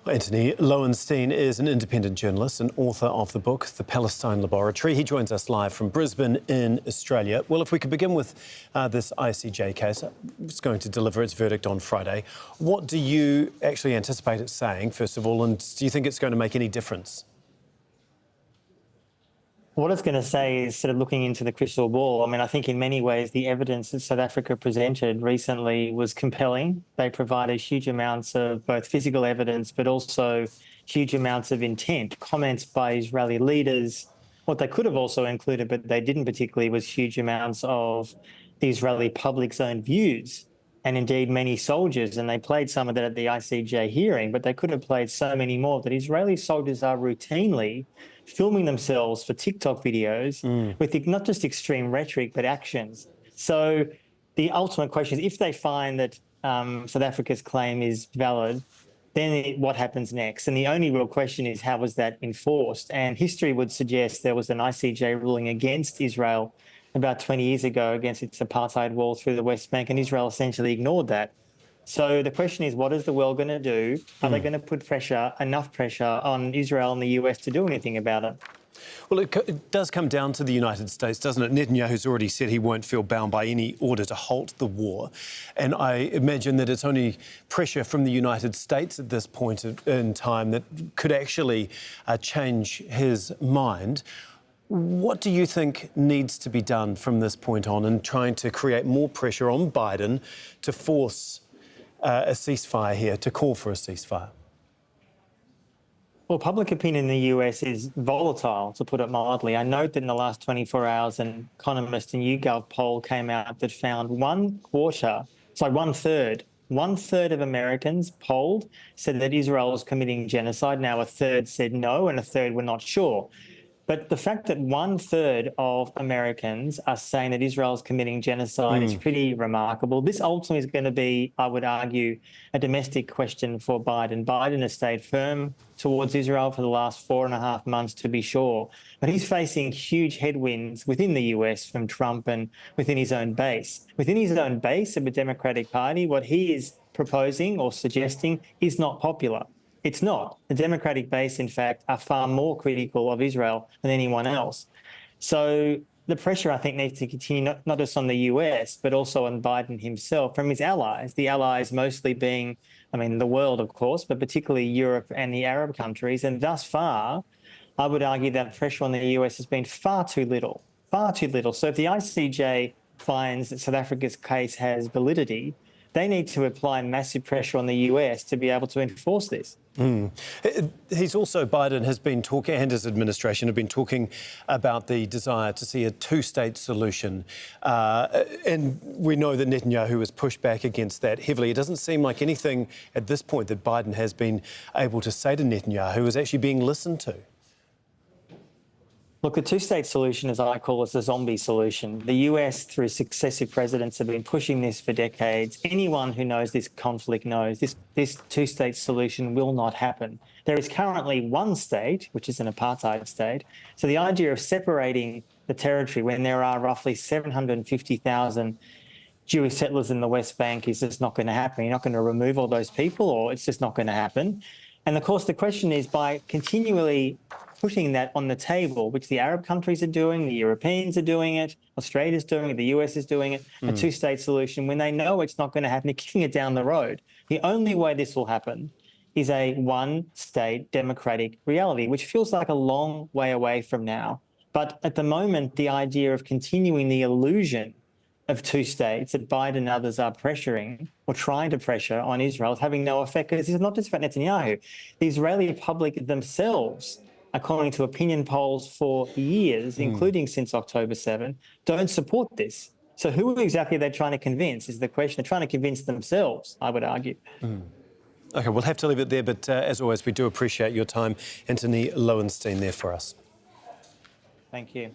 Antony Loewenstein is an independent journalist and author of the book The Palestine Laboratory. He joins us live from Brisbane in Australia. Well, if we could begin with this ICJ case, it's going to deliver its verdict on Friday. What do you actually anticipate it saying, first of all, and do you think it's going to make any difference? What it's going to say is sort of looking into the crystal ball. I mean, I think in many ways the evidence that South Africa presented recently was compelling. They provided huge amounts of both physical evidence, but also huge amounts of intent. Comments by Israeli leaders. What they could have also included, but they didn't particularly, was huge amounts of the Israeli public's own views, and indeed many soldiers. And they played some of that at the ICJ hearing, but they could have played so many more. That Israeli soldiers are routinely filming themselves for TikTok videos with not just extreme rhetoric, but actions. So the ultimate question is, if they find that South Africa's claim is valid, then what happens next? And the only real question is, how was that enforced? And history would suggest there was an ICJ ruling against Israel about 20 years ago against its apartheid wall through the West Bank, and Israel essentially ignored that. So the question is, what is the world going to do? Are they going to put enough pressure on Israel and the US to do anything about it? Well, it does come down to the United States, doesn't it? Netanyahu's already said he won't feel bound by any order to halt the war. And I imagine that it's only pressure from the United States at this point in time that could actually change his mind. What do you think needs to be done from this point on in trying to create more pressure on Biden to force a ceasefire here, to call for a ceasefire? Well, public opinion in the US is volatile, to put it mildly. I note that in the last 24 hours, an Economist and YouGov poll came out that found one third of Americans polled said that Israel was committing genocide. Now, a third said no, and a third were not sure. But the fact that 1/3 of Americans are saying that Israel is committing genocide is pretty remarkable. This ultimately is going to be, I would argue, a domestic question for Biden. Biden has stayed firm towards Israel for the last 4.5 months, to be sure. But he's facing huge headwinds within the US from Trump and within his own base. Within his own base of the Democratic Party, what he is proposing or suggesting is not popular. It's not. The Democratic base, in fact, are far more critical of Israel than anyone else. So the pressure, I think, needs to continue not just on the US, but also on Biden himself from his allies, the allies mostly being, the world, of course, but particularly Europe and the Arab countries. And thus far, I would argue that pressure on the US has been far too little. So if the ICJ finds that South Africa's case has validity, they need to apply massive pressure on the US to be able to enforce this. He's also, Biden has been talking, and his administration have been talking about the desire to see a two-state solution. And we know that Netanyahu has pushed back against that heavily. It doesn't seem like anything at this point that Biden has been able to say to Netanyahu is actually being listened to. Look, the two-state solution, as I call it, is a zombie solution. The US, through successive presidents, have been pushing this for decades. Anyone who knows this conflict knows this two-state solution will not happen. There is currently one state, which is an apartheid state. So the idea of separating the territory when there are roughly 750,000 Jewish settlers in the West Bank is just not going to happen. You're not going to remove all those people, or it's just not going to happen. And of course, the question is, by continually putting that on the table, which the Arab countries are doing, the Europeans are doing it, Australia's doing it, the US is doing it, a two-state solution, when they know it's not going to happen, they're kicking it down the road. The only way this will happen is a one-state democratic reality, which feels like a long way away from now. But at the moment, the idea of continuing the illusion of two states that Biden and others are pressuring or trying to pressure on Israel is having no effect, because it's not just about Netanyahu. The Israeli public themselves, according to opinion polls for years, including since October 7, don't support this. So who exactly are they trying to convince is the question. They're trying to convince themselves, I would argue. OK, we'll have to leave it there, but as always, we do appreciate your time. Antony Loewenstein there for us. Thank you.